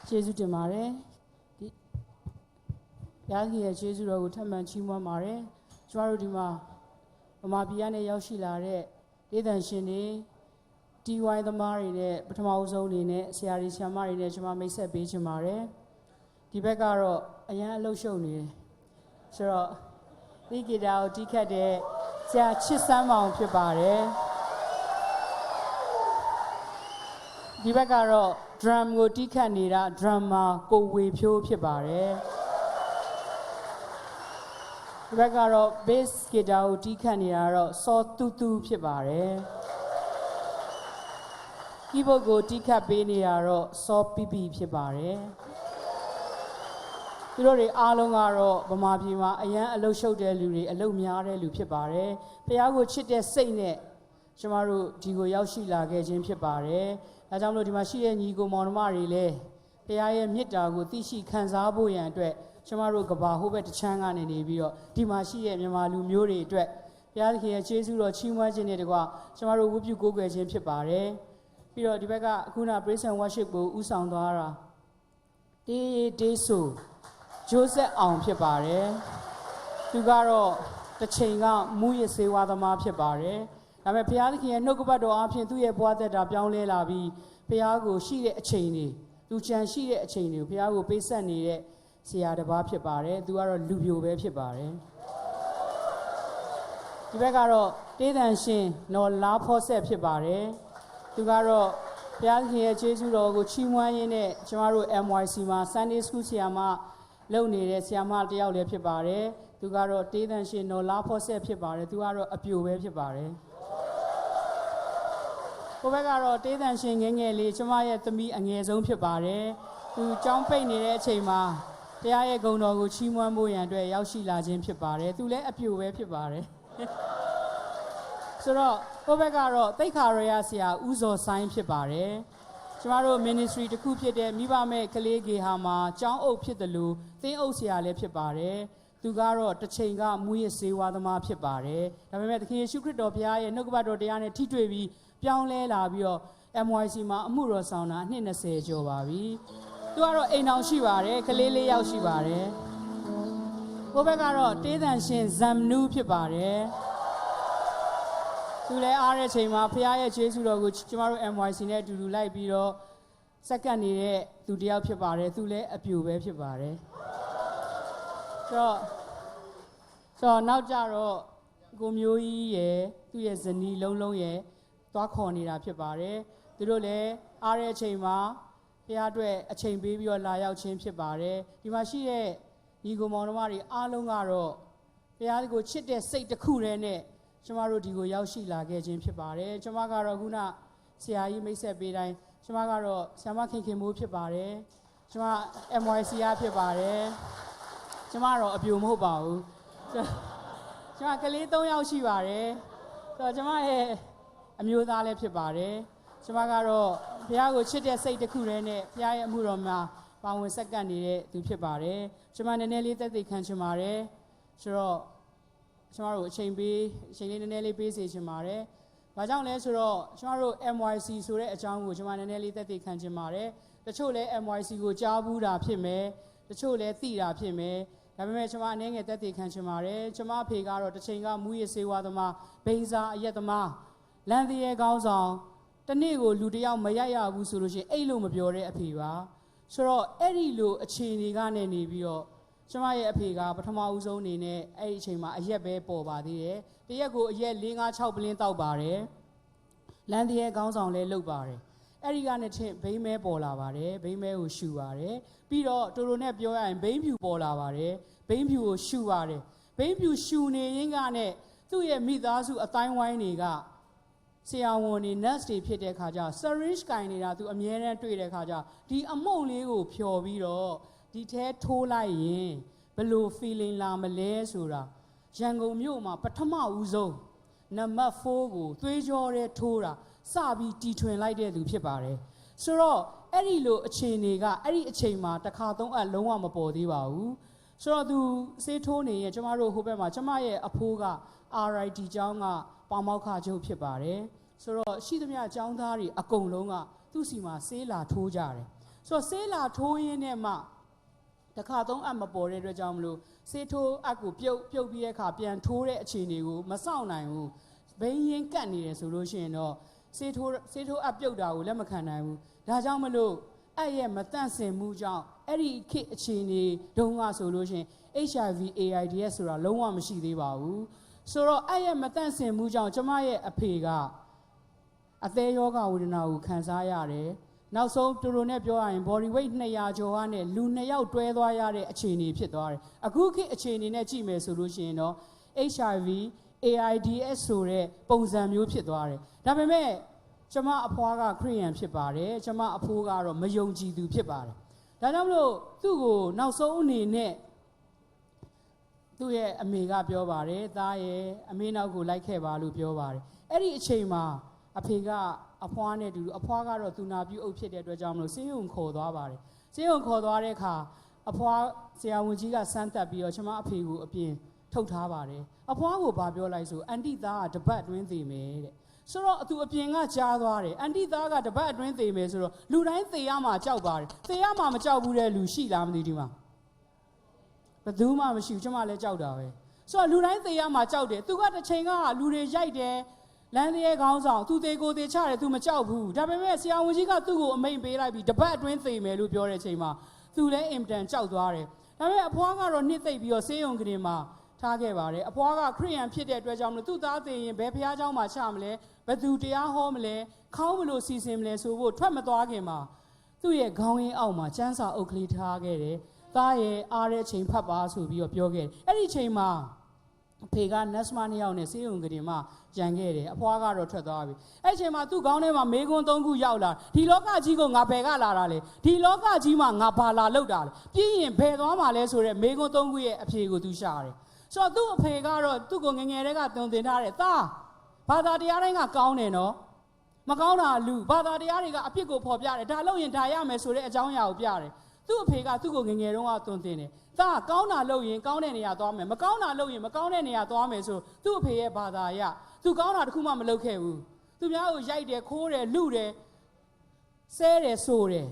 ကျေးဇူးတင်ပါတယ်ဒီဘုရားခင်ရဲ့ကျေးဇူးတော်ကိုထပ်မံချီးမွမ်းပါတယ်ကျွန်တော်တို့ဒီမှာဗမာပြည်ကနေရောက်ရှိလာတဲ့ဒေသရှင်တွေတီဝိုင်းသမားတွေနဲ့ပထမအဆုံးအနေနဲ့ဆရာကြီးဆရာမတွေနဲ့ကျွန်မမိတ်ဆက်ပေးချင်ပါတယ်ဒီဘက်ကတော့အရန်အလှုပ်ရှုပ်နေတယ်ဆိုတော့ဒီဂီတာကိုတီးခတ်တဲ့ဆရာချစ်စမ်းမောင်ဖြစ်ပါတယ်ဒီဘက်ကတော့ drum ကိုတီးခတ်နေတာ drummer ကိုဝေဖြိုးဖြစ်ပါတယ်ဒီဘက်ကတော့ bass guitar ကိုတီးခတ်နေတာတော့စောတူတူဖြစ်ပါတယ် keyboard ကိုတီးခတ်ပေးနေတာတော့စောပီပီဖြစ်ပါတယ်သူတို့တွေအားလုံးကတော့ဗမာပြည်မှာအရန်အလှုပ်ရှုပ်တဲ့လူတွေအလုပ်များတဲ့လူဖြစ်ပါတယ်ဖះကိုချစ်တဲ့စိတ်နဲ့ကျမတို့ဒီကိုရောက်ရှိလာခဲ့ခြင်းဖြစ်ပါတယ်ဒါကြောင့်မလို့ဒီမှာရှိတဲ့ညီကိုမောင်နှမတွေလည်းဖះရဲ့မေတ္တာကိုသိရှိခံစားဖို့ရန်အတွက်ကျမတို့ကဘာဟိုဘက်တစ်ချမ်းကနေနေပြီးတော့ဒီမှာရှိတဲ့မြန်မာလူမျိုးတွေအတွက်ဘုရားသခင်ရဲ့ကျေးဇူးတော်ချီးမွမ်းခြင်းတွေတကွာကျမတို့ဝတ်ပြုကိုးကွယ်ခြင်းဖြစ်ပါတယ်ပြီးတော့ဒီဘက်ကအခုန Praise and Worship ကိုဥဆောင်သွားတာတေးဆိုဂျိုးဆက်အောင်ဖြစ်ပါတယ်သူကတော့တစ်ချိန်ကမူရစ်စေဝါသမားဖြစ်ပါတယ်ဒါပေမဲ့ဘုရားသခင်ရဲ့နှုတ်ကပတ်တော်အားဖြင့်သူ့ရဲ့ဘဝသက်တာပြောင်းလဲလာပြီးဘုရားကိုရှိတဲ့အချိန်တွေသူကြံရှိတဲ့အချိန်တွေကိုဘုရားကိုပေးဆက်နေတဲ့ဆရာတစ်ပါးဖြစ်ပါတယ်သူကတော့လူပြိုပဲဖြစ်ပါတယ်ဒီဘက်ကတော့တေးသံရှင်နော်လားဖောဆက်ဖြစ်ပါတယ်သူကတော့ဘုရားသခင်ရဲ့ကျေးဇူးတော်ကိုချီးမွမ်းရင်းနဲ့ကျမတို့ MYC မှာ Sunday School ဆရာမလုပ်နေတဲ့ဆရာမတယောက်လည်းဖြစ်ပါတယ်သူကတော့တေးသံရှင်နော်လားဖောဆက်ဖြစ်ပါတယ်သူကတော့အပြိုပဲဖြစ်ပါတယ်ကိုဘက်ကတော့တေးသံရှင်ငယ်ငယ်လေးကျမရဲ့သမီးအငယ်ဆုံးဖြစ်ပါတယ်သူကျောင်းပိတ်နေတဲ့အချိန်မှာတရားရဲ့ဂုဏ်တော်ကိုချီးမွမ်းဖို့ရန်အတွက်ရောက်ရှိလာခြင်းဖြစ်ပါတယ်သူလည်းအပြိုပဲဖြစ်ပါတယ်ဆိုတော့ကိုဘက်ကတော့တိတ်ခါရရဆရာဦးဇော်ဆိုင်းဖြစ်ပါတယ်ကျမတို့ ministry တစ်ခုဖြစ်တဲ့မိဘမဲ့ကလေးဂေဟာမှာကျောင်းအုပ်ဖြစ်တယ်လို့သင်းအုပ်ဆရာလည်းဖြစ်ပါတယ်သူကတော့တစ်ချိန်ကမူရစ်စေဝါသမားဖြစ်ပါတယ်ဒါပေမဲ့သခင်ယေရှုခရစ်တော်ဘုရားရဲ့နှုတ်ကပတ်တော်တရားနဲ့ထိတွေ့ပြီးပြောင်းလဲလာပြီးတော့ MYC မှာအမှုတော်ဆောင်တာနှစ်20ကျော်ပါပြီသူကတော့အိမ်အောင်ရှိပါတယ်ကလေးလေးယောက်ရှိပါတယ်ကိုဘက်ကတော့တေးသံရှင်ဇမ်နူးဖြစ်ပါတယ်သူလည်းအားတဲ့ချိန်မှာဖခင်ရဲ့ကျေးဇူးတော်ကိုကျမတို့ MYC နဲ့အတူတူလိုက်ပြီးတော့စက္ကန့်နေတဲ့သူတယောက်ဖြစ်ပါတယ်သူလည်းအပြိုပဲဖြစ်ပါတယ်ဆိုတော့နောက်ကြတော့ကိုမျိုးကြီးရယ်သူ့ရဲ့ဇနီးလုံးလုံးရယ်သွားခေါ်နေတာဖြစ်ပါတယ်သူတို့လည်းအားတဲ့အချိန်မှာဘုရားအတွက်အချိန်ပေးပြီးတော့လာရောက်ခြင်းဖြစ်ပါတယ်ဒီမှာရှိတဲ့ညီကိုမောင်နှမတွေအားလုံးကတော့ဘုရားကိုချစ်တဲ့စိတ်တစ်ခုတည်းနဲ့ကျမတို့ဒီကိုရောက်ရှိလာခဲ့ခြင်းဖြစ်ပါတယ်ကျမကတော့ခုနဆရာကြီးမိတ်ဆက်ပေးတိုင်းကျမကတော့ဆရာမခင်ခင်မိုးဖြစ်ပါတယ်ကျမ MYC ရဖြစ်ပါတယ်ကျမတော့အပြိုမဟုတ်ပါဘူးကျမကလေး3ယောက်ရှိပါတယ်ဆိုတော့ကျမရဲ့အမျိုးသားလည်းဖြစ်ပါတယ်ကျမကတော့ဘုရားကိုချစ်တဲ့စိတ်တစ်ခုတည်းနဲ့ဘုရားရဲ့အမှုတော်မှာပါဝင်ဆက်ကပ်နေတဲ့သူဖြစ်ပါတယ်ကျမနည်းနည်းလေးသက်သေခံချင်ပါတယ်ဆိုတော့ကျမတို့အချိန်လေးနည်းနည်းလေးပေးစေချင်ပါတယ်ဘာကြောင့်လဲဆိုတော့ကျမတို့ MYC ဆိုတဲ့အကြောင်းကိုကျမနည်းနည်းလေးသက်သေခံချင်ပါတယ်တချို့လဲ MYC ကိုကြားဘူးတာဖြစ်မယ်တချို့လဲသိတာဖြစ်မယ်ဒါပေမဲ့ကျမအနေငယ်သက်သေခံချင်ပါတယ်ကျမအဖေကတော့တစ်ချိန်ကမူရစ်စေဝါသမားဘိန်းစားအရက်သမားလမ်းသေးရဲကောင်းဆောင်တနေ့ကိုလူတယောက်မရရဘူးဆိုလို့ရှိရင်အဲ့လိုမပြောတဲ့အဖေပါဆိုတော့အဲ့ဒီလိုအခြေအနေကနေနေပြီးတော့ကျမရဲ့အဖေကပထမဦးဆုံးအနေနဲ့အဲ့ဒီအချိန်မှာအရက်ပဲပေါ်ပါသေးတယ်တရက်ကိုအရက်4 5 6ပလင်းတောက်ပါတယ်လမ်းသေးရဲကောင်းဆောင်လဲလုပ်ပါတယ်အဲ့ဒီကနေချင်းဘိန်းမဲပေါ်လာပါတယ်ဘိန်းမဲကိုရှူပါတယ်ပြီးတော့တိုတိုနဲ့ပြောရရင်ဘိန်းဖြူပေါ်လာပါတယ်ဘိန်းဖြူကိုရှူပါတယ်ဘိန်းဖြူရှူနေရင်းကနဲ့သူ့ရဲ့မိသားစုအတိုင်းဝိုင်းတွေကဆရာဝန်တွေ nurse တွေဖြစ်တဲ့ခါကျ syringe ကင်နေတာသူအမြဲတမ်းတွေ့တဲ့ခါကျဒီအမုံလေးကိုဖြော်ပြီးတော့ဒီထဲထိုးလိုက်ရင်ဘယ်လို feeling လာမလဲဆိုတာရန်ကုန်မြို့မှာပထမဦးဆုံးနံပါတ်4ကိုသွေးကြောထဲထိုးတာစပြီးတီထွင်လိုက်တဲ့သူဖြစ်ပါတယ်ဆိုတော့အဲ့ဒီလိုအခြေအနေကအဲ့ဒီအချိန်မှာတစ်ခါသုံးအပ်လုံးဝမပေါ်သေးပါဘူးဆိုတော့သူစေးထိုးနေရင်ကျမတို့ဟိုဘက်မှာကျမရဲ့အဖိုးက RIT ကျောင်းကပေါမောက်ခချုပ်ဖြစ်ပါတယ်ဆိုတော့ရှိသမျှကျောင်းသားတွေအကုန်လုံးကသူ့စီမှာဆေးလာထိုးကြတယ် ဆိုတော့ဆေးလာထိုးရင်းနဲ့မှတစ်ခါသုံးအပ်မပေါ်တဲ့အတွက်ကြောင့်မလို့ဆေးထိုးအပ်ကိုပြုတ်ပြီးတဲ့အခါပြန်ထိုးတဲ့အခြေအနေကိုမစောင့်နိုင်ဘူးဘိန်းရင်းကတ်နေတယ်ဆိုလို့ရှိရင်တော့ဆေးထိုးအပ်ပြုတ်တာကိုလက်မခံနိုင်ဘူးဒါကြောင့်မလို့အဲ့ရဲ့မတန့်စင်မှုကြောင့်အဲ့ဒီခေတ်အခြေအနေတုန်းကဆိုလို့ရှိရင် HIV AIDS ဆိုတာလုံးဝမရှိသေးပါဘူးဆိုတော့အဲ့ရဲ့မတန့်စင်မှုကြောင့်ကျမရဲ့အဖေကအသေးယောဂဝေဒနာကိုခံစားရတယ်နောက်ဆုံးတူတူနဲ့ပြောရရင် body weight 200ကျော်ကနေလူ2ယောက်တွဲသွားရတဲ့အခြေအနေဖြစ်သွားတယ်အခုခေတ်အခြေအနေနဲ့ကြည့်မယ်ဆိုလို့ရှိရင်တော့ HIV AIDS ဆိုတဲ့ပုံစံမျိုးဖြစ်သွားတယ်ဒါပေမဲ့ကျမအဖွားကခရစ်ယာန်ဖြစ်ပါတယ်ကျမအဖိုးကတော့မယုံကြည်သူဖြစ်ပါတယ်ဒါကြောင့်မလို့သူ့ကိုနောက်ဆုံးအနေနဲ့သူ့ရဲ့အမေကပြောပါတယ်သားရဲ့အမေနောက်ကိုလိုက်ခဲ့ပါလို့ပြောပါတယ်အဲ့ဒီအချိန်မှာအဖေကအဖွားနဲ့တူအဖွားကတော့သူနာပြုအုပ်ဖြစ်တဲ့အတွက်ကြောင့်မလို့ဆေးရုံခေါ်သွားပါတယ်ဆေးရုံခေါ်သွားတဲ့အခါအဖွားဆရာဝန်ကြီးကစမ်းသပ်ပြီးတော့ကျမအဖေကိုအပြင်ထုတ်ထားပါတယ်အဖွားကိုဗာပြောလိုက်ဆိုအန်တီသားကတပတ်အတွင်းသေမယ်တဲ့ဆိုတော့သူအပြင်ကကြားသွားတယ်အန်တီသားကတပတ်အတွင်းသေမယ်ဆိုတော့လူတိုင်းသေရမှာကြောက်ပါတယ်သေရမှာမကြောက်ဘူးတဲ့လူရှိလားမသိဒီမှာဘယ်သူမှမရှိဘူးကျမလည်းကြောက်တာပဲဆိုတော့လူတိုင်းသေရမှာကြောက်တယ်သူကတစ်ချိန်ကလူတွေရိုက်တယ်လမ်းသေးခေါင်းဆောင်သူသေးကိုသေးချတယ်သူမကြောက်ဘူးဒါပေမဲ့ဆရာဝန်ကြီးကသူ့ကိုအမိန့်ပေးလိုက်ပြီးတပတ်အတွင်းသေမယ်လို့ပြောတဲ့အချိန်မှာသူလည်းအင်တန်ကြောက်သွားတယ်ဒါပေမဲ့အဖွားကတော့နှစ်သိပ်ပြီးတော့ဆေးရုံကလေးမှာထားခဲ့ပါတယ်အဖွားကခရစ်ယာန်ဖြစ်တဲ့အတွက်ကြောင့်မလို့သူ့သားသေရင်ဘယ်ဖះเจ้าမှာချမလဲဘယ်သူတရားဟောမလဲခေါင်းဘလို့စီစဉ်မလဲဆိုဖို့ထွက်မသွားခင်မှာသူ့ရဲ့ခေါင်းရင်းအောက်မှာကျန်းစာအုပ်ကလေးထားခဲ့တယ်သားရဲ့အားတဲ့အချိန်ဖတ်ပါဆိုပြီးတော့ပြောခဲ့တယ်အဲ့ဒီအချိန်မှာအဖေကနတ်စမနှစ်ယောက်နဲ့ဆေးရုံကလေးမှာကြံခဲ့တယ်အဖွားကတော့ထွက်သွားပြီအဲ့ဒီအချိန်မှာသူ့ခေါင်းထဲမှာမေးခွန်း၃ခုရောက်လာဒီလောကကြီးကိုငါဘယ်ကလာတာလဲဒီလောကကြီးမှာငါဘာလာလောက်တာလဲပြီးရင်ဘယ်သွားမှာလဲဆိုတဲ့မေးခွန်း၃ခုရဲ့အဖြေကိုသူရှာတယ်ဆိုတော့သူ့အဖေကတော့သူ့ကိုငငယ်တည်းကတွင်တင်ထားတယ်သားဘာသာတရားတိုင်းကကောင်းတယ်နော်မကောင်းတာလူဘာသာတရားတွေကအပြစ်ကိုဖော်ပြတယ်ဒါလို့ရင်ဒါရမယ်ဆိုတဲ့အကြောင်းအရာကိုပြတယ်သူ့အဖေကသူ့ကိုငငယ်တုန်းကတွင်တင်တယ်သားကောင်းတာလုပ်ရင်ကောင်းတဲ့နေရာသွားမယ်မကောင်းတာလုပ်ရင်မကောင်းတဲ့နေရာသွားမယ်ဆိုသူ့အဖေရဲ့ဘာသာအရသူကောင်းတာတခုမှမလုပ်ခဲ့ဘူးသူများကိုရိုက်တယ်ခိုးတယ်လူတယ်ဆဲတယ်ဆိုတယ်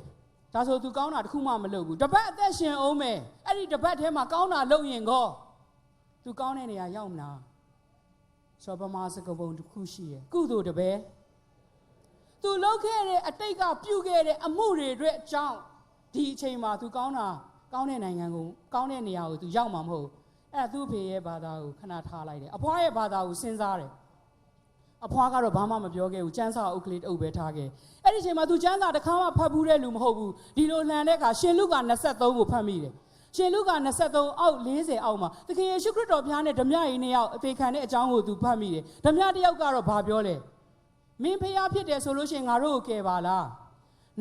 ဒါဆိုသူကောင်းတာတခုမှမလုပ်ဘူးတပတ်အသက်ရှင်အောင်မယ်အဲ့ဒီတပတ်ထဲမှာကောင်းတာလုပ်ရင်ကောသူကောင်းတဲ့နေရာရောက်မလားဆိုတော့ဗမာစကားပုံတစ်ခုရှိတယ်ကုသိုလ်တပဲသူလုပ်ခဲ့တဲ့အတိတ်ကပြုခဲ့တဲ့အမှုတွေအတွက်အကြောင်းဒီအချိန်မှာသူကောင်းတဲ့နိုင်ငံကိုကောင်းတဲ့နေရာကိုသူရောက်မှာမဟုတ်အဲ့ဒါသူ့ဖေရဲ့ဘာသာကိုခဏထားလိုက်တယ်အဖွားရဲ့ဘာသာကိုစဉ်းစားတယ်အဖွားကတော့ဘာမှမပြောခဲ့ဘူးကျန်းစာအုပ်ကလေးတအုပ်ပဲထားခဲ့အဲ့ဒီအချိန်မှာသူကျန်းစာတစ်ခါမှဖတ်ဘူးတဲ့လူမဟုတ်ဘူးဒီလိုလှန်တဲ့အခါရှင်လုကာ23ကိုဖတ်မိတယ်ရှင်လုကာ23အောက်40အောက်မှာသခင်ယေရှုခရစ်တော်ဘုရားနဲ့ဓမြရည်နှစ်ယောက်အသေးခံတဲ့အကြောင်းကိုသူဖတ်မိတယ်ဓမြတစ်ယောက်ကတော့ဘာပြောလဲမင်းဖျားဖြစ်တယ်ဆိုလို့ရှိရင်ငါတို့ကိုကယ်ပါလာ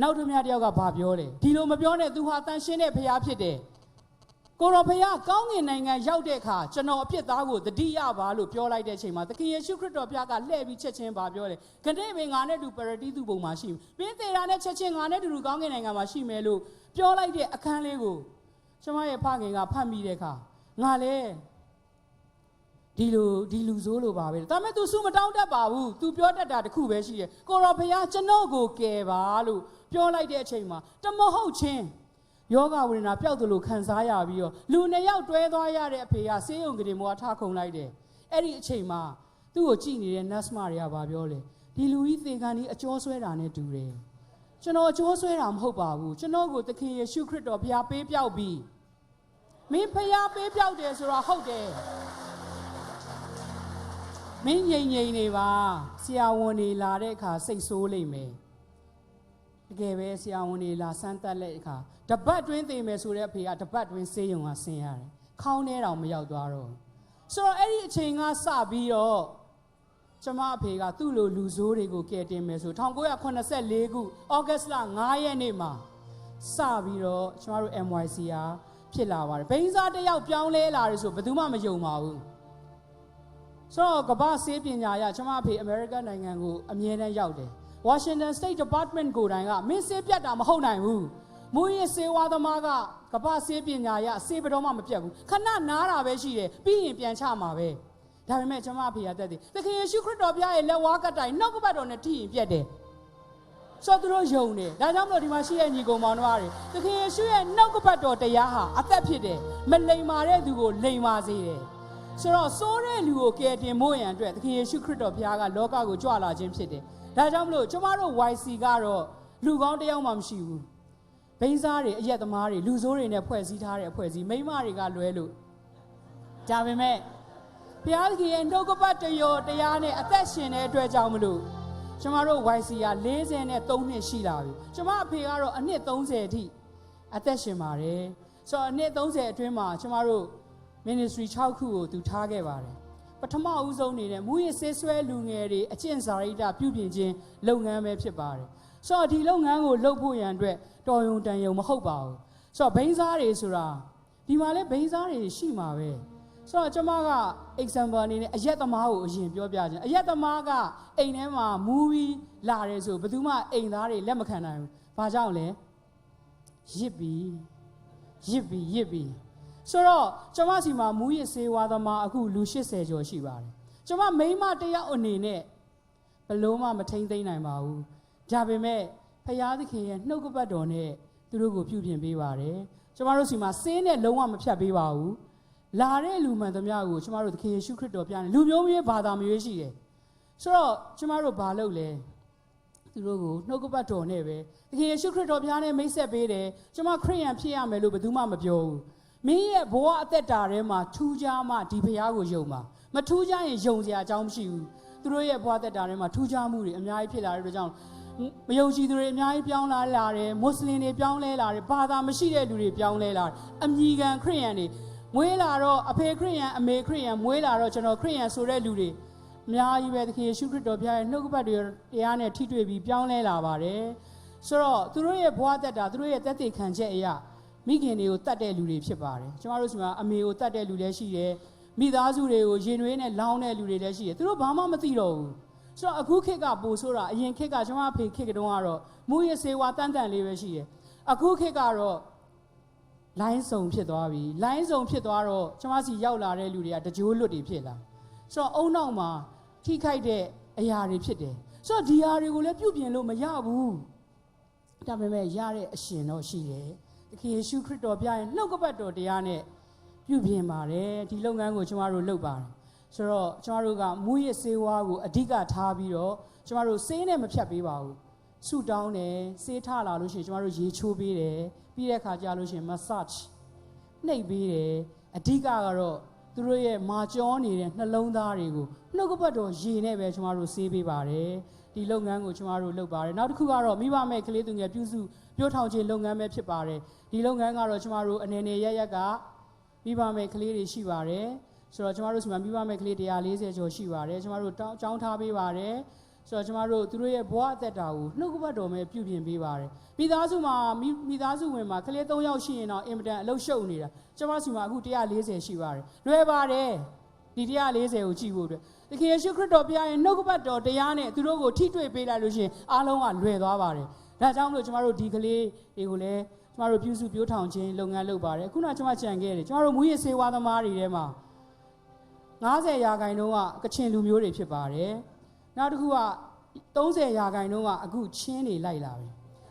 းနောက်ဓမြတစ်ယောက်ကဘာပြောလဲဒီလိုမပြောနဲ့သူဟာတန်ရှင်းတဲ့ဖျားဖြစ်တယ်ကိုရောဖျားကောင်းကင်နိုင်ငံရောက်တဲ့အခါကျွန်တော်အပြစ်သားကိုတတိယပါလို့ပြောလိုက်တဲ့အချိန်မှာသခင်ယေရှုခရစ်တော်ဘုရားကလှည့်ပြီးချက်ချင်းဘာပြောလဲခဏပင်ငါနဲ့တူပရတိသူပုံမှာရှိမင်းသေးတာနဲ့ချက်ချင်းငါနဲ့တူကောင်းကင်နိုင်ငံမှာရှိမယ်လို့ပြောလိုက်တဲ့အခန်းလေးကိုကျွန်မရဲ့ဖခင်ကဖတ်မိတဲ့အခါငါလဲဒီလူဆိုးလိုပါပဲဒါပေမဲ့ तू စူမတောင်းတတ်ပါဘူး तू ပြောတတ်တာတခုပဲရှိတယ်ကိုရောဖျားကျွန်တော်ကိုကယ်ပါလို့ပြောလိုက်တဲ့အချိန်မှာတမဟုတ်ချင်းယောဂဝေဒနာပျောက်သလိုခံစားရပြီးတော့လူနှစ်ယောက်တွဲသွားရတဲ့အဖေကဆေးရုံကလေးမှာထားခုံလိုက်တယ်အဲ့ဒီအချိန်မှာသူ့ကိုကြည့်နေတဲ့ nurse မတွေကဘာပြောလဲဒီလူကြီးသေခံကြီးအကျော်ဆွဲတာနဲ့တူတယ်ကျွန်တော်အကျော်ဆွဲတာမဟုတ်ပါဘူးကျွန်တော်ကိုသခင်ယေရှုခရစ်တော်ဘုရားပေးပြောက်ပြီးမင်းဖျားပေးပြောက်တယ်ဆိုတာဟုတ်တယ်မင်းငြိမ်နေပါဆရာဝန်တွေလာတဲ့အခါစိတ်ဆိုးလိမ့်မယ်တကယ်ပဲဆရာဝန်တွေလာစမ်းသပ်တဲ့အခါတပတ်တွင်းသိမယ်ဆိုတဲ့အဖေကတပတ်တွင်းဆေးရုံကဆင်းရတယ်ခေါင်းထဲတောင်မရောက်သွားတော့ဆိုတော့အဲ့ဒီအချိန်ကစပြီးတော့ကျမအဖေကသူ့လိုလူဆိုးတွေကိုကယ်တင်မယ်ဆို1984ခုဩဂတ်စ်လ9ရက်နေ့မှာစပြီးတော့ကျမတို့ MYC ကဖြစ်လာပါတယ်ဘိန်းစားတစ်ယောက်ပြောင်းလဲလာတယ်ဆိုဘယ်သူမှမယုံပါဘူးဆိုတော့ကမ္ဘာဆေးပညာရကျမအဖေအမေရိကန်နိုင်ငံကိုအမြဲတမ်းရောက်တယ် Washington State Department ကိုတိုင်ကမင်းဆေးပြတ်တာမဟုတ်နိုင်ဘူးမူရင်းဆေးဝါးသမားကကမ္ဘာဆေးပညာရဆေးဘယ်တော့မှမပြတ်ဘူးခဏနားတာပဲရှိတယ်ပြီးရင်ပြန်ချမှာပဲဒါပေမဲ့ကျမအဖေကတက်တယ်သခင်ယေရှုခရစ်တော်ဘုရားရဲ့လက်ဝါးကတိုင်နှုတ်ကပတ်တော်နဲ့ထိရင်ပြတ်တယ် ဆိုတော့သူတို့ယုံတယ်ဒါကြောင့်မလို့ဒီမှာရှိတဲ့ညီကောင်မောင်တို့တွေသခင်ယေရှုရဲ့နှုတ်ကပတ်တော်တရားဟာအသက်ဖြစ်တယ်မလိမ်မာတဲ့သူကိုလိမ်မာစေတယ်ဆိုတော့စိုးတဲ့လူကိုကယ်တင်ဖို့ရန်အတွက်သခင်ယေရှုခရစ်တော်ဘုရားကလောကကိုကြွလာခြင်းဖြစ်တယ်ဒါကြောင့်မလို့ကျမတို့ YC ကတော့လူကောင်းတယောက်မှမရှိဘူးဘိန်းစားတွေအရက်သမားတွေလူဆိုးတွေနဲ့ဖွဲ့စည်းထားတဲ့အဖွဲ့အစည်းမိန်းမတွေကလွဲလို့ဒါပေမဲ့ဘုရားသခင်ရဲ့နှုတ်ကပတ်တော်တရားနဲ့အသက်ရှင်တဲ့အတွက်ကြောင့်မလို့ကျမတို့ YC က43နှစ်ရှိလာပြီကျမအဖေကတော့အနှစ်30အထိအသက်ရှင်ပါတယ်ဆိုတော့အနှစ်30အတွင်းမှာကျမတို့ ministry 6ခုကိုသူထားခဲ့ပါတယ်ပထမဦးဆုံးအနေနဲ့မူရဆေးဆွဲလူငယ်တွေအကျင့်စာရိတ္တပြုပြင်ခြင်းလုပ်ငန်းပဲဖြစ်ပါတယ်ဆိုတော့ဒီလုပ်ငန်းကိုလုပ်ဖို့ရန်အတွက်တော်ရုံတန်ရုံမဟုတ်ပါဘူးဆိုတော့ဘိန်းစားတွေဆိုတာဒီမှာလဲဘိန်းစားတွေရှိမှာပဲဆိုတော့ကျွန်မက example အနေနဲ့အရက်သမားကိုအရင်ပြောပြခြင်းအရက်သမားကအိမ်ထဲမှာမူဗီလာတယ်ဆိုဘယ်သူမှအိမ်သားတွေလက်မခံနိုင်ဘူးဘာကြောင့်လဲရစ်ပြီးဆိုတော့ကျွန်မစီမှာမူရစေဝါသမားအခုလူ80ကျော်ရှိပါတယ်ကျွန်မမိန်းမတယောက်အနေနဲ့ဘလို့မှမထိမ့်သိမ့်နိုင်ပါဘူးဒါပေမဲ့ဖယားသခင်ရဲ့နှုတ်ကပတ်တော်နဲ့သူတို့ကိုပြုပြင်ပေးပါတယ်ကျွန်မတို့စီမှာစင်းနဲ့လုံးဝမဖြတ်ပေးပါဘူးလာတဲ့လူမှန်သမျှကိုကျွန်တော်တို့သခင်ယေရှုခရစ်တော်ပြတယ်လူမျိုးမျိုးဘာသာမျိုးရှိတယ်ဆိုတော့ကျွန်တော်တို့ဘာလုပ်လဲသူတို့ကိုနှုတ်ကပတ်တော်နဲ့ပဲသခင်ယေရှုခရစ်တော်ပြားနဲ့မိတ်ဆက်ပေးတယ်ကျွန်မခရစ်ယာန်ဖြစ်ရမယ်လို့ဘယ်သူမှမပြောဘူးမင်းရဲ့ဘဝအသက်တာထဲမှာထူးခြားမှဒီဘုရားကိုယုံပါမထူးခြားရင်ယုံစရာအကြောင်းမရှိဘူးသူတို့ရဲ့ဘဝအသက်တာထဲမှာထူးခြားမှုတွေအများကြီးဖြစ်လာတဲ့အတွက်ကြောင့်မယုံကြည်သူတွေအများကြီးပြောင်းလာတယ်မွတ်စလင်တွေပြောင်းလဲလာတယ်ဘာသာမရှိတဲ့လူတွေပြောင်းလဲလာတယ်အမြီခံခရစ်ယာန်တွေမွေးလာတော့အဖေခရစ်ယာန်အမေခရစ်ယာန်မွေးလာတော့ကျွန်တော်ခရစ်ယာန်ဆိုတဲ့လူတွေအများကြီးပဲသခင်ယေရှုခရစ်တော်ဘုရားရဲ့နှုတ်ကပတ်တရားနဲ့ထိတွေ့ပြီးပြောင်းလဲလာပါတယ်ဆိုတော့သူတို့ရဲ့ဘဝသက်တာသူတို့ရဲ့သက်သေခံချက်အရာမိခင်တွေကိုတတ်တဲ့လူတွေဖြစ်ပါတယ်ကျွန်တော်တို့ဆိုမှာအမေကိုတတ်တဲ့လူလည်းရှိတယ်မိသားစုတွေကိုရင်နွေးနဲ့လောင်းတဲ့လူတွေလည်းရှိတယ်သူတို့ဘာမှမသိတော့ဘူးဆိုတော့အခုခေတ်ကပို့ဆိုတာအရင်ခေတ်ကကျွန်မဖေခေတ်တုန်းကတော့မူရစေဝါတန်တန်လေးပဲရှိတယ်အခုခေတ်ကတော့လိုင်းစုံဖြစ်သွားပြီလိုင်းစုံဖြစ်သွားတော့ကျွန်မစီရောက်လာတဲ့လူတွေကတကြိုးလွတ်တွေဖြစ်လာဆိုတော့အုံနောက်မှာထိခိုက်တဲ့အရာတွေဖြစ်တယ်ဆိုတော့ဒီအရာတွေကိုလည်းပြုပြင်လို့မရဘူးဒါပေမဲ့ရတဲ့အရှင်တော့ရှိတယ်သခင်ယေရှုခရစ်တော်ဘုရားရဲ့နှုတ်ကပတ်တော်တရားနဲ့ပြုပြင်ပါတယ်ဒီလုပ်ငန်းကိုကျွန်တော်တို့လုပ်ပါတယ်ဆိုတော့ကျွန်တော်တို့ကမူရစေဝါကိုအဓိကထားပြီးတော့ကျွန်တော်တို့ဆေးနဲ့မဖြတ်ပေးပါဘူးဆူတောင်းတယ်ဆေးထလာလို့ရှိရင်ကျွန်တော်တို့ရေချိုးပေးတယ်ပြီးတဲ့အခါကျလို့ရှိရင် massage နှိပ်ပေးတယ်အဓိကကတော့သူတို့ရဲ့မာကြောနေတဲ့နှလုံးသားတွေကိုနှုတ်ကပတ်တော်ရေနဲ့ပဲကျွန်တော်တို့ဆေးပေးပါတယ်ဒီလုပ်ငန်းကိုကျွန်တော်တို့လုပ်ပါတယ်နောက်တစ်ခုကတော့မိဘမဲ့ကလေးသူငယ်ပြုစုပြောထောင်ခြင်းလုပ်ငန်းပဲဖြစ်ပါတယ်ဒီလုပ်ငန်းကတော့ကျွန်တော်တို့အနေနဲ့ရက်ကမိဘမဲ့ကလေးတွေရှိပါတယ်ဆိုတော့ကျွန်တော်တို့ဆီမှာမိဘမဲ့ကလေး140ကျော်ရှိပါတယ်ကျွန်တော်တို့တောင်းထားပေးပါတယ်ဆိုတော့ကျွန်တော်တို့သူတို့ရဲ့ဘဝအသက်တာကိုနှုတ်ကပတ်တော်မဲ့ပြုပြင်ပေးပါတယ်မိသားစုမှာမိသားစုဝင်မှာကလေး3ယောက်ရှိရင်တော့အင်မတန်အလုပ်ရှုပ်နေတာကျွန်တော်ဆီမှာအခု140ရှိပါတယ်လွယ်ပါတယ်ဒီ140ကိုကြည့်ဖို့အတွက်သခင်ယေရှုခရစ်တော်ဘုရားရဲ့နှုတ်ကပတ်တော်တရားနဲ့သူတို့ကိုထိတွေ့ပေးလိုက်လို့ရှိရင်အားလုံးကလွယ်သွားပါတယ်ဒါကြောင့်မလို့ကျွန်တော်တို့ဒီကလေးတွေကိုလည်းကျွန်တော်တို့ပြုစုပြောထောင်ခြင်းလုပ်ငန်းလုပ်ပါတယ်ခုနကျွန်မကြံခဲ့တယ်ကျွန်တော်တို့မူရစေဝါသမားတွေထဲမှာ90%ကချင်လူမျိုးတွေဖြစ်ပါတယ်နောက်တစ်ခုက30%ကအခုချင်းတွေလိုက်လာပြီ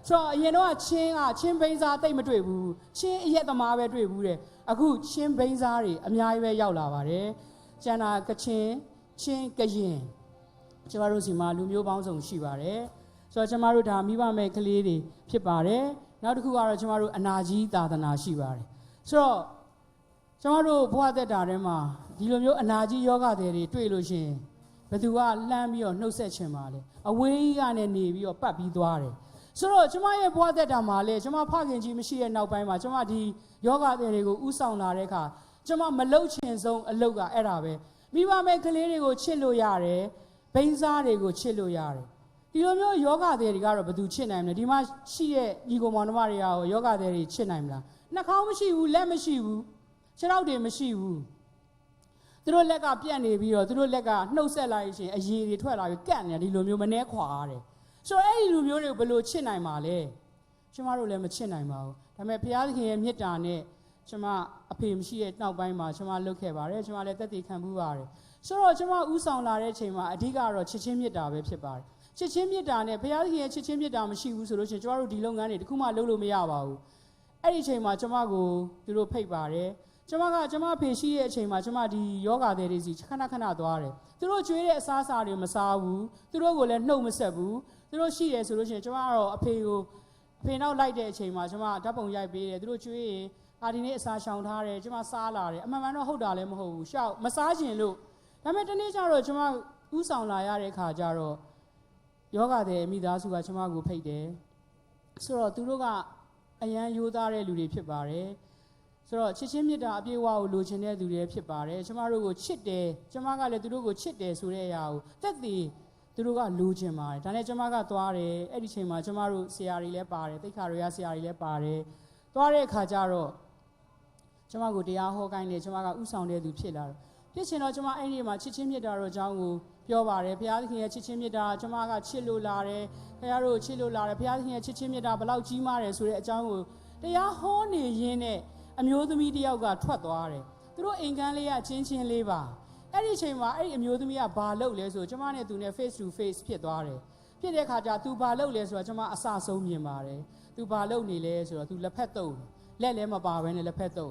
ဆိုတော့အရင်တော့ချင်းဘိန်းစားတိတ်မတွေ့ဘူးချင်းအရက်သမားပဲတွေ့ဘူးတဲ့အခုချင်းဘိန်းစားတွေအများကြီးပဲရောက်လာပါတယ်ကျန်တာကချင်းကရင်ကျမတို့စီမှာလူမျိုးပေါင်းစုံရှိပါတယ်ဆိုတော့ကျမတို့ဒါမိဘမဲ့ကလေးတွေဖြစ်ပါတယ်နောက်တစ်ခုကတော့ကျမတို့အနာကြီးသာသနာရှိပါတယ်ဆိုတော့ကျမတို့ဘဝသက်တာထဲမှာဒီလိုမျိုးအနာကြီးယောဂတွေတွေ့လို့ရှိရင်ဘယ်သူကလှမ်းပြီးတော့နှုတ်ဆက်ချင်ပါလဲအဝေးကြီးကနေနေပြီးတော့ပတ်ပြီးသွားတယ်ဆိုတော့ကျမရဲ့ဘဝသက်တာမှာလေကျမဖခင်ကြီးမရှိတဲ့နောက်ပိုင်းမှာကျမဒီယောဂတွေကိုဥဆောင်လာတဲ့အခါကျမမလှုပ်ချင်ဆုံးအလုပ်ကအဲ့ဒါပဲမိဘမဲ့ကလေးတွေကိုချစ်လို့ရတယ်ဘိန်းစားတွေကိုချစ်လို့ရတယ်ဒီလိုမျိုးယောဂတွေကတော့ဘယ်သူချစ်နိုင်မလဲဒီမှာရှိတဲ့ညီကောင်မောင်နှမတွေကယောဂတွေချစ်နိုင်မလားနှာခေါင်းမရှိဘူးလက်မရှိဘူးခြေထောက်တွေမရှိဘူးသူတို့လက်ကပြတ်နေပြီးတော့သူတို့လက်ကနှုတ်ဆက်လိုက်ရှင်အရည်တွေထွက်လာပြီးကတ်နေဒီလိုမျိုးမနှဲခွာရတယ်ဆိုတော့အဲ့ဒီလူမျိုးတွေကိုဘယ်လိုချစ်နိုင်မှာလဲကျမတို့လည်းမချစ်နိုင်ပါဘူးဒါပေမဲ့ဘုရားသခင်ရဲ့မေတ္တာနဲ့ကျမအဖေမရှိတဲ့နောက်ပိုင်းမှာကျမလုပ်ခဲ့ပါတယ်ကျမလည်းသက်သေခံမှုပါတယ်ဆိုတော့ကျမဥဆောင်လာတဲ့အချိန်မှာအဓိကတော့ချစ်ချင်းမေတ္တာပဲဖြစ်ပါတယ် ချစ်ချင်းမြတ်တာနဲ့ဘုရားသခင်ရဲ့ချစ်ချင်းမြတ်တာမရှိဘူးဆိုလို့ရှိရင်ကျမတို့ဒီလုပ်ငန်းတွေတခုမှလုပ်လို့မရပါဘူးအဲ့ဒီအချိန်မှာကျမကိုသူတို့ဖိတ်ပါတယ်ကျမဖေရှိတဲ့အချိန်မှာကျမဒီယောဂသည်တွေစီခဏသွားတယ်သူတို့ကျွေးတဲ့အစားအစာတွေမစားဘူးသူတို့ကိုလည်းနှုတ်မဆက်ဘူးသူတို့ရှိတယ်ဆိုလို့ရှိရင်ကျမကတော့အဖေနောက်လိုက်တဲ့အချိန်မှာကျမဓာတ်ပုံရိုက်ပေးတယ်သူတို့ကျွေးရင်ဒီနေ့အစာရှောင်ထားတယ်ကျမစားလာတယ်အမှန်တော့ဟုတ်တာလည်းမဟုတ်ဘူးရှောက်မစားခြင်းလို့ဒါပေမဲ့တနေ့ကျတော့ကျမဥဆောင်လာရတဲ့ခါကျတော့ယောဂသည်မိသားစုကကျမကိုဖိတ်တယ်ဆိုတော့သူတို့ကအရန်ရိုးသားတဲ့လူတွေဖြစ်ပါတယ်ဆိုတော့ချစ်ချင်းမြတ်တာအပြည့်အဝကိုလိုချင်တဲ့သူတွေဖြစ်ပါတယ်ကျမတို့ကိုချစ်တယ်ကျမကလည်းသူတို့ကိုချစ်တယ်ဆိုတဲ့အရာကိုတက်တည်သူတို့ကလိုချင်ပါတယ်ဒါနဲ့ကျမကသွားတယ်အဲ့ဒီချိန်မှာကျမတို့ဆရာတွေလည်းပါတယ်တိတ်ခါရဆရာတွေလည်းပါတယ်သွားတဲ့အခါကျတော့ကျမကိုတရားဟောခိုင်းတယ်ကျမကဥဆောင်တဲ့သူဖြစ်လာတယ်ဖြစ်ချင်တော့ကျမအဲ့ဒီမှာချစ်ချင်းမြတ်တာတော့အကြောင်းကိုပြောပါတယ်ဘုရားသခင်ရဲ့ချစ်ချင်းမြတ်တာကျမကချစ်လို့လာတယ်ခင်ဗျားတို့ချစ်လို့လာတယ်ဘုရားသခင်ရဲ့ချစ်ချင်းမြတ်တာဘလောက်ကြီးမားတယ်ဆိုတဲ့အကြောင်းကိုတရားဟောနေရင်းနဲ့အမျိုးသမီးတယောက်ကထွက်သွားတယ်သူတို့အိမ်ကန်းလေးကချင်းလေးပါအဲ့ဒီအချိန်မှာအဲ့ဒီအမျိုးသမီးကဘာလုပ်လဲဆိုကျမနဲ့သူနဲ့ face to face ဖြစ်သွားတယ်ဖြစ်တဲ့အခါကျသူဘာလုပ်လဲဆိုတော့ကျမအဆဆုံးမြင်ပါတယ်သူဘာလုပ်နေလဲဆိုတော့သူလက်ဖက်တုပ်လက်လည်းမပါဘဲနဲ့လက်ဖက်တုပ်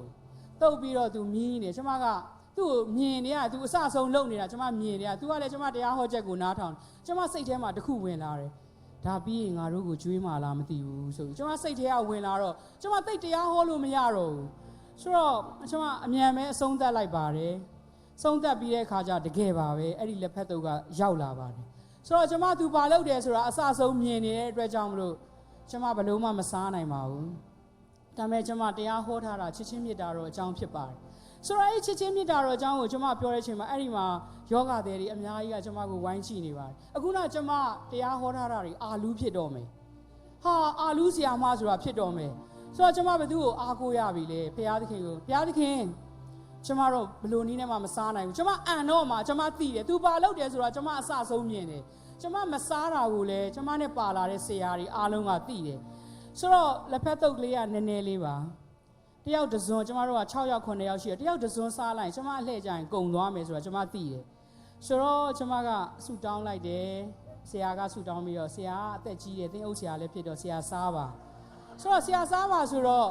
ပြီးတော့သူမြင်းနေကျမကသူ့ကိုမြင်နေတာသူအဆဆုံးလုပ်နေတာကျမမြင်နေတာသူကလည်းကျမတရားဟောချက်ကိုနားထောင်ကျမစိတ်ထဲမှာတခုဝင်လာတယ်ဒါပြီးရင်ငါတို့ကိုကြွေးမှလားမသိဘူးဆိုပြီးကျမစိတ်ထဲကဝင်လာတော့ကျမသိတရားဟောလို့မရတော့ဘူးဆိုတော့ကျမအမြန်ပဲအဆုံးသတ်လိုက်ပါတယ်ဆုံးသက်ပြီးတဲ့အခါကျတကယ်ပါပဲအဲ့ဒီလက်ဖက်တုပ်ကရောက်လာပါတယ်ဆိုတော့ကျမသူဘာလုပ်တယ်ဆိုတာအဆဆုံးမြင်နေတဲ့အတွက်ကြောင့်မလို့ကျမဘယ်လို့မှမစားနိုင်ပါဘူးဒါပေမဲ့ကျမတရားဟောထားတာချစ်ချင်းမြတ်တာတော့အကြောင်းဖြစ်ပါတယ်ဆိုတော့အဲ့ချစ်ချင်းမြတ်တာတော့အကြောင်းကိုကျမပြောတဲ့အချိန်မှာအဲ့ဒီမှာယောဂသည်တွေအများကြီးကကျမကိုဝိုင်းကြည့်နေပါတယ်အခုတော့ကျမတရားဟောထားတာတွေအာလူးဖြစ်တော့မယ်ဟာအာလူးဆရာမဆိုတာဖြစ်တော့မယ်ဆိုတော့ကျမဘယ်သူ့ကိုအားကိုးရပြီလဲဘုရားသခင်ကိုဘုရားသခင်ကျမတို့ဘလို့နည်းနဲ့မှမစားနိုင်ဘူးကျမအန်တော့မှကျမသိတယ်သူဘာလုပ်တယ်ဆိုတော့ကျမအဆဆုံးမြင်တယ်ကျမမစားတာကိုလည်းကျမနဲ့ပါလာတဲ့ဆရာတွေအားလုံးကသိတယ်ဆိုတော့လက်ဖက်တုပ်ကလေးကနည်းနည်းလေးပါတယောက်တစ်စွန်းကျမတို့က6ယောက်9ယောက်ရှိတယ်တယောက်တစ်စွန်းစားလိုက်ကျမအလှည့်ကြရင်ကုန်သွားမယ်ဆိုတော့ကျမသိတယ်ဆိုတော့ကျမကဆူတောင်းလိုက်တယ်ဆရာကဆူတောင်းပြီးတော့ဆရာအသက်ကြီးတယ်သင်အုပ်ဆရာလည်းဖြစ်တော့ဆရာစားပါဆိုတော့ဆရာစားပါဆိုတော့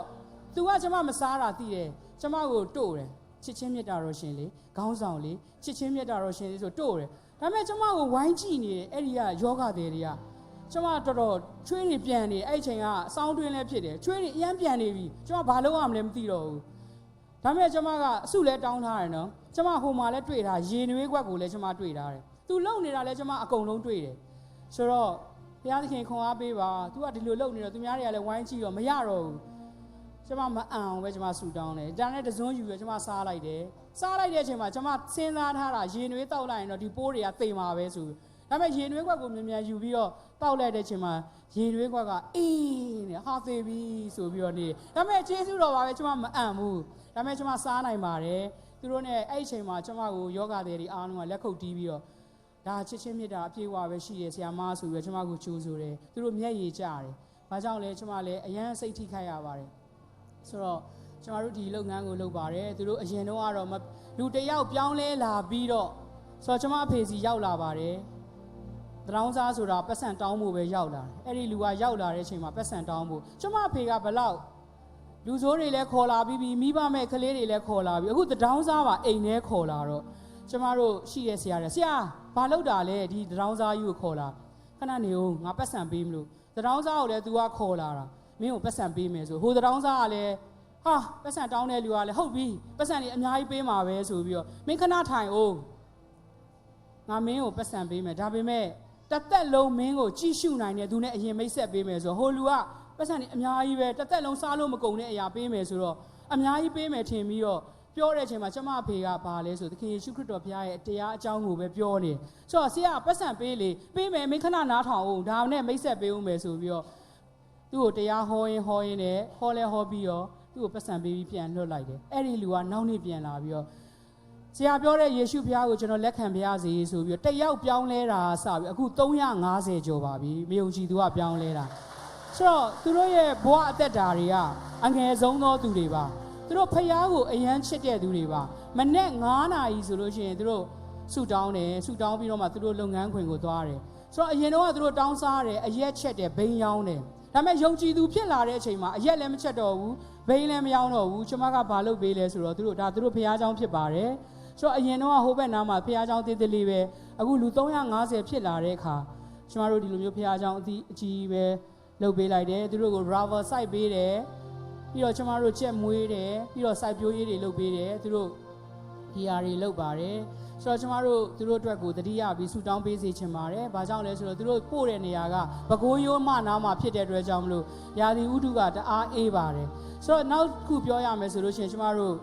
သူကကျမမစားတာသိတယ်ကျမကိုတို့တယ်ချစ်ချင်းမြတ်တာတော့ရှင်လေခေါင်းဆောင်လေချစ်ချင်းမြတ်တာတော့ရှင်လေဆိုတို့တယ်ဒါပေမဲ့ကျမကိုဝိုင်းကြည့်နေတယ်အဲ့ဒီကယောဂသည်တွေကကျမတော်တော်ချွေးတွေပြန်နေအဲ့ချိန်ကစောင်းတွင်းလည်းဖြစ်တယ်ချွေးတွေအရန်ပြန်နေပြီကျမဘာလုပ်ရမလဲမသိတော့ဘူးဒါပေမဲ့ကျမကအစုလဲတောင်းထားတယ်နော်ကျမဟိုမှာလဲတွေ့ထားရေနွေးခွက်ကိုလည်းကျမတွေ့ထားတယ်သူလုံနေတာလဲကျမအကုန်လုံးတွေ့တယ်ဆိုတော့ဘုရားသခင်ခွန်အားပေးပါ तू ကဒီလိုလုံနေတော့သူများတွေကလည်းဝိုင်းကြည့်တော့မရတော့ဘူးကျမမအံအောင်ပဲကျမဆူတောင်းတယ်ဒါနဲ့တစွန်းယူရကျမစားလိုက်တယ်စားလိုက်တဲ့အချိန်မှာကျမစဉ်းစားထားတာရေနွေးတောက်လိုက်ရင်တော့ဒီပိုးတွေကသိမှာပဲဆိုဒါပေမဲ့ရေနွေးခွက်ကိုမြန်ယူပြီးတော့တောက်လိုက်တဲ့အချိန်မှာရေနွေးခွက်ကအေးနဲ့ဟာသေးပြီဆိုပြီးတော့နေဒါပေမဲ့ကျေးဇူးတော်ပါပဲကျမမအံဘူးဒါပေမဲ့ကျမစားနိုင်ပါတယ်သူတို့နဲ့အဲ့ဒီအချိန်မှာကျမကိုယောဂသည်တွေအားလုံးကလက်ခုပ်တီးပြီးတော့ဒါချစ်ချင်းမြတ်တာအပြည့်အဝပဲရှိတယ်ဆရာမဆိုပြီးတော့ကျမကိုကြိုးဆိုတယ်သူတို့မျက်ရည်ကျတယ်ဘာကြောင့်လဲကျမလည်းအရန်စိတ်ထိခိုက်ရပါတယ်ဆိုတော့ကျမတို့ဒီလုပ်ငန်းကိုလုပ်ပါတယ်သူတို့အရင်တော့ကတော့လူတယောက်ပြောင်းလဲလာပြီးတော့ဆိုတော့ကျမအဖေစီရောက်လာပါတယ်တရောင်းစားဆိုတာပတ်စံတောင်းဖို့ပဲရောက်လာတယ်အဲ့ဒီလူကရောက်လာတဲ့အချိန်မှာပတ်စံတောင်းဖို့ကျမအဖေကဘလောက်လူဆိုးတွေလည်းခေါ်လာပြီးမိဘမဲ့ကလေးတွေလည်းခေါ်လာပြီးအခုတရောင်းစားပါအိမ်ထဲခေါ်လာတော့ကျမတို့ရှိရဆရာတယ်ဆရာဘာလုပ်တာလဲဒီတရောင်းစားကြီးကိုခေါ်လာခဏနေဦးငါပတ်စံပေးမလို့တရောင်းစားကိုလည်း तू ကခေါ်လာတာမင်းကိုပတ်စံပေးမယ်ဆိုဟိုတရောင်းစားကလည်းဟာပတ်စံတောင်းတဲ့လူကလည်းဟုတ်ပြီပတ်စံတွေအများကြီးပေးမှာပဲဆိုပြီးတော့မင်းခဏထိုင်ဦးငါမင်းကိုပတ်စံပေးမယ်ဒါပေမဲ့တသက်လုံးမင်းကိုကြည့်ရှုနိုင်တဲ့သူနဲ့အရင်မိတ်ဆက်ပေးမယ်ဆိုဟိုလူကပတ်စံတွေအများကြီးပဲတသက်လုံးစားလို့မကုန်တဲ့အရာပေးမယ်ဆိုတော့အများကြီးပေးမယ်ထင်ပြီးတော့ပြောတဲ့အချိန်မှာကျမအဖေကဘာလဲဆိုသခင်ယေရှုခရစ်တော်ဘုရားရဲ့တရားအကြောင်းကိုပဲပြောနေဆိုတော့ဆရာပတ်စံပေးလေပေးမယ်မင်းခဏနားထောင်အောင်ဒါနဲ့မိတ်ဆက်ပေးဦးမယ်ဆိုပြီးတော့သူ့ကိုတရားဟောရင်နဲ့ဟောလဲဟောပြီးတော့သူ့ကိုပတ်စံပေးပြီးပြန်လွှတ်လိုက်တယ်အဲ့ဒီလူကနောက်နေ့ပြန်လာပြီးတော့ဆရာပြောတဲ့ယေရှုဘုရားကိုကျွန်တော်လက်ခံပါရစေဆိုပြီးတော့တယောက်ပြောင်းလဲတာစပြီးအခု350ကျော်ပါပြီမယုံကြည်သူကပြောင်းလဲတာဆိုတော့သူတို့ရဲ့ဘဝအသက်တာတွေကအငယ်ဆုံးသောသူတွေပါသူတို့ဖျားကိုအယမ်းချစ်တဲ့သူတွေပါမနေ့9နာရီဆိုလို့ရှိရင်သူတို့ဆူတောင်းတယ်ဆူတောင်းပြီးတော့မှသူတို့လုပ်ငန်းခွင်ကိုသွားတယ် ဆိုတော့အရင်တော့သူတို့တောင်းစားတယ်အရက်ချက်တယ်ဘိန်းရောင်းတယ်ဒါပေမဲ့ယုံကြည်သူဖြစ်လာတဲ့အချိန်မှာအရက်လည်းမချက်တော့ဘူးဘိန်းလည်းမရောင်းတော့ဘူးကျမကဘာလုပ်ပေးလဲဆိုတော့သူတို့ဖះเจ้าဖြစ်ပါတယ်ဆိုတော့အရင်တော့ဟိုဘက်နားမှာဖះเจ้าသေးသေးလေးပဲအခုလူ350ဖြစ်လာတဲ့အခါကျမတို့ဒီလိုမျိုးဖះเจ้าအကြီးပဲလုပ်ပေးလိုက်တယ်သူတို့ကို river site ပေးတယ်ပြီးတော့ကျမတို့ချက်မွေးတယ်ပြီးတော့ site ပြိုးရေးတွေလုပ်ပေးတယ်သူတို့ဒီဟာတွေလုပ်ပါတယ်ဆိုတော့ကျမတို့သူတို့အတွက်ကိုတတိယပြီးဆူတောင်းပေးစေချင်ပါတယ်။ဘာကြောင့်လဲဆိုတော့သူတို့ပို့တဲ့နေရာကပဲခူးရိုးမနားမှာဖြစ်တဲ့အတွက်ကြောင့်မလို့ရာသီဥတုကတအားအေးပါတယ်။ဆိုတော့နောက်တစ်ခုပြောရမယ်ဆိုလို့ရှိရင်ကျမတို့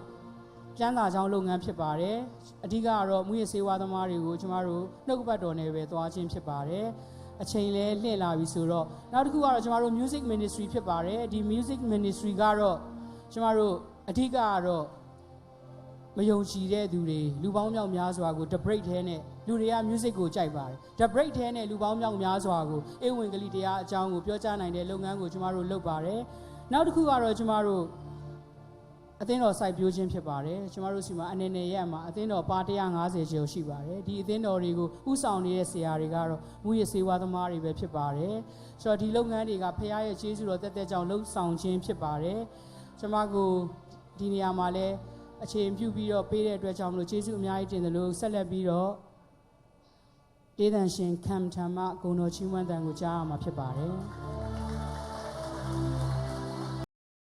ကျန်းစာချောင်းလုပ်ငန်းဖြစ်ပါတယ်။အဓိကကတော့မူရစေဝါသမားတွေကိုကျမတို့နှုတ်ကပတ်တော်နဲ့ပဲသွားခြင်းဖြစ်ပါတယ်။အချိန်လဲလှည့်လာပြီဆိုတော့နောက်တစ်ခုကတော့ကျမတို့ music ministry ဖြစ်ပါတယ်။ဒီ music ministry ကတော့ကျမတို့အဓိကကတော့မယုံကြည်တဲ့သူတွေလူပေါင်းမြောက်များစွာကို the break ထဲနဲ့လူတွေက music ကိုကြိုက်ပါတယ် the break ထဲနဲ့လူပေါင်းမြောက်များစွာကိုအေဝံဂေလိတရားအကြောင်းကိုပြောကြားနိုင်တဲ့လုပ်ငန်းကိုကျမတို့လုပ်ပါတယ်နောက်တစ်ခုကတော့ကျမတို့အသင်းတော်စိုက်ပျိုးခြင်းဖြစ်ပါတယ်ကျမတို့စီမှာအနေနဲ့ရက်မှာအသင်းတော်ပါ150ကျော်ရှိပါတယ်ဒီအသင်းတော်တွေကိုဥဆောင်နေတဲ့ဆရာတွေကတော့မူရစေဝါသမားတွေပဲဖြစ်ပါတယ်ဆိုတော့ဒီလုပ်ငန်းတွေကဖခင်ရဲ့ကျေးဇူးတော်တက်ကြောင့်လှုပ်ဆောင်ခြင်းဖြစ်ပါတယ်ကျမကိုဒီနေရာမှာလဲအခြေပြုပြီးတော့ပေးတဲ့အတွက်ကြောင့်မလို့ကျေးဇူးအများကြီးတင်တယ်လို့ဆက်လက်ပြီးတော့တေးသန်ရှင်ခံထမဂုဏ်တော်ချီးမွမ်းတန်ကိုကြားရမှာဖြစ်ပါတယ်